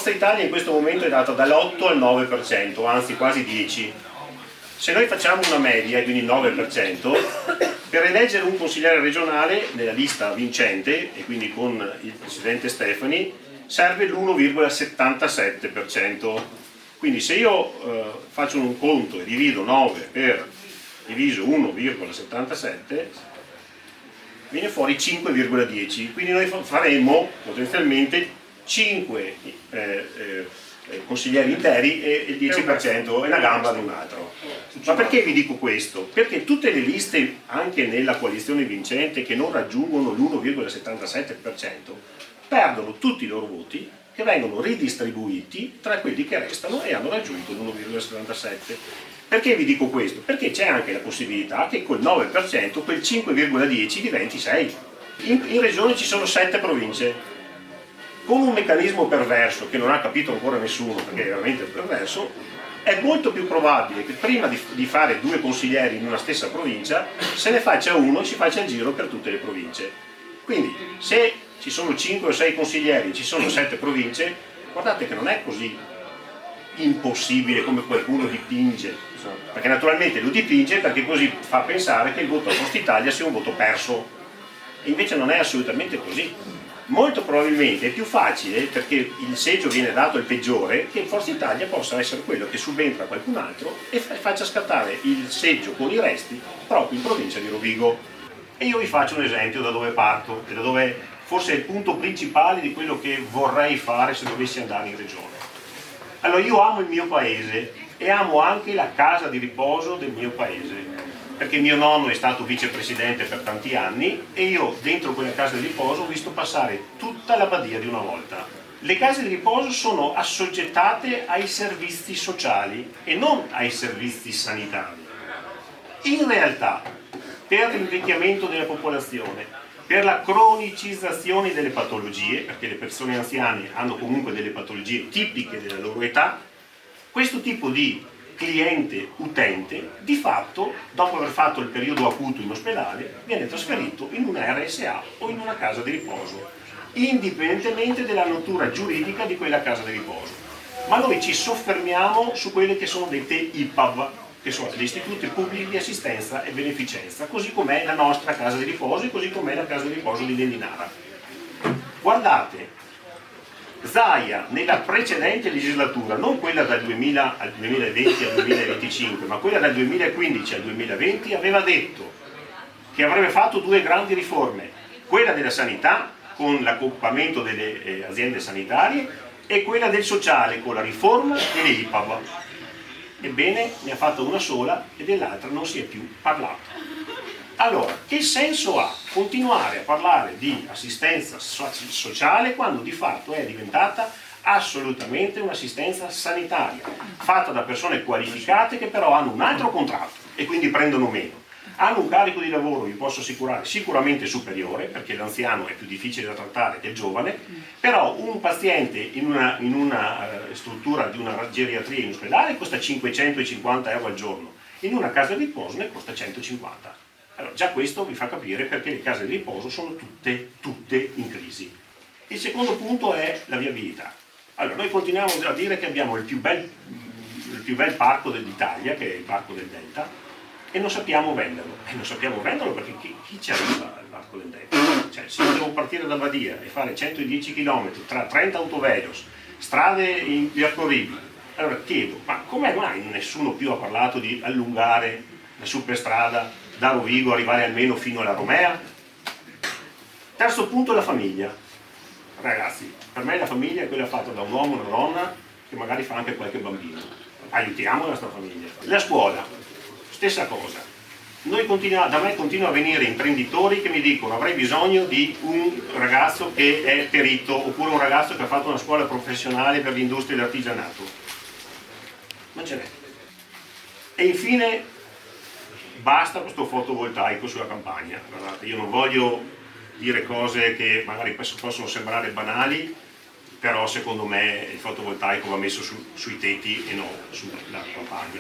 Forza Italia in questo momento è data dall'8 al 9%, anzi quasi 10%. Se noi facciamo una media, quindi il 9%, per eleggere un consigliere regionale nella lista vincente, e quindi con il presidente Stefani, serve l'1,77%. Quindi se io faccio un conto e divido 9 per diviso 1,77, viene fuori 5,10. Quindi noi faremo potenzialmente 5 consiglieri interi e il 10% è la gamba di un altro. Ma perché vi dico questo? Perché tutte le liste, anche nella coalizione vincente, che non raggiungono l'1,77%, perdono tutti i loro voti che vengono ridistribuiti tra quelli che restano e hanno raggiunto l'1,77%. Perché vi dico questo? Perché c'è anche la possibilità che col 9% quel 5,10 diventi 6. In regione ci sono 7 province. Con un meccanismo perverso che non ha capito ancora nessuno, perché è veramente perverso, è molto più probabile che prima di fare 2 consiglieri in una stessa provincia se ne faccia uno e si faccia il giro per tutte le province. Quindi se ci sono 5 o 6 consiglieri, ci sono 7 province, guardate che non è così impossibile come qualcuno dipinge, perché naturalmente lo dipinge perché così fa pensare che il voto a Forza Italia sia un voto perso, e invece non è assolutamente così. Molto probabilmente è più facile, perché il seggio viene dato al peggiore, che Forza Italia possa essere quello che subentra qualcun altro e faccia scattare il seggio con i resti proprio in provincia di Rovigo. E io vi faccio un esempio da dove parto e da dove forse è il punto principale di quello che vorrei fare se dovessi andare in regione. Allora, io amo il mio paese e amo anche la casa di riposo del mio paese, perché mio nonno è stato vicepresidente per tanti anni e io dentro quella casa di riposo ho visto passare tutta la Badia di una volta. Le case di riposo sono assoggettate ai servizi sociali e non ai servizi sanitari. In realtà, per l'invecchiamento della popolazione, per la cronicizzazione delle patologie, perché le persone anziane hanno comunque delle patologie tipiche della loro età, questo tipo di cliente utente di fatto, dopo aver fatto il periodo acuto in ospedale, viene trasferito in una RSA o in una casa di riposo, indipendentemente dalla natura giuridica di quella casa di riposo. Ma noi ci soffermiamo su quelle che sono dette IPAV, che sono gli istituti pubblici di assistenza e beneficenza, così com'è la nostra casa di riposo e così com'è la casa di riposo di Lendinara. Guardate, Zaia nella precedente legislatura, non quella dal 2000 al 2020 al 2025, ma quella dal 2015 al 2020, aveva detto che avrebbe fatto 2 grandi riforme, quella della sanità con l'accoppamento delle aziende sanitarie e quella del sociale con la riforma delle IPAV. Ebbene, ne ha fatta una sola e dell'altra non si è più parlato. Allora, che senso ha continuare a parlare di assistenza sociale quando di fatto è diventata assolutamente un'assistenza sanitaria, fatta da persone qualificate che però hanno un altro contratto e quindi prendono meno? Hanno un carico di lavoro, vi posso assicurare, sicuramente superiore, perché l'anziano è più difficile da trattare che il giovane, però un paziente in una struttura di una geriatria in ospedale costa 550 euro al giorno, in una casa di riposo ne costa 150. Allora, già questo vi fa capire perché le case di riposo sono tutte in crisi. Il secondo punto è la viabilità. Allora, noi continuiamo a dire che abbiamo il più bel parco dell'Italia, che è il parco del Delta, e non sappiamo venderlo. E non sappiamo venderlo perché chi ci arriva al parco del Delta? Cioè, se io devo partire da Badia e fare 110 km tra 30 autovelox, strade impercorribili, allora chiedo, ma come mai nessuno più ha parlato di allungare la superstrada da Rovigo, arrivare almeno fino alla Romea? Terzo punto, la famiglia. Ragazzi, per me la famiglia è quella fatta da un uomo e una donna che magari fa anche qualche bambino. Aiutiamo la nostra famiglia. La scuola, stessa cosa. Da me continua a venire imprenditori che mi dicono avrei bisogno di un ragazzo che è perito oppure un ragazzo che ha fatto una scuola professionale per l'industria dell'artigianato. Non ce n'è. E infine basta questo fotovoltaico sulla campagna. Guardate, io non voglio dire cose che magari possono sembrare banali, però secondo me il fotovoltaico va messo sui tetti e non sulla campagna.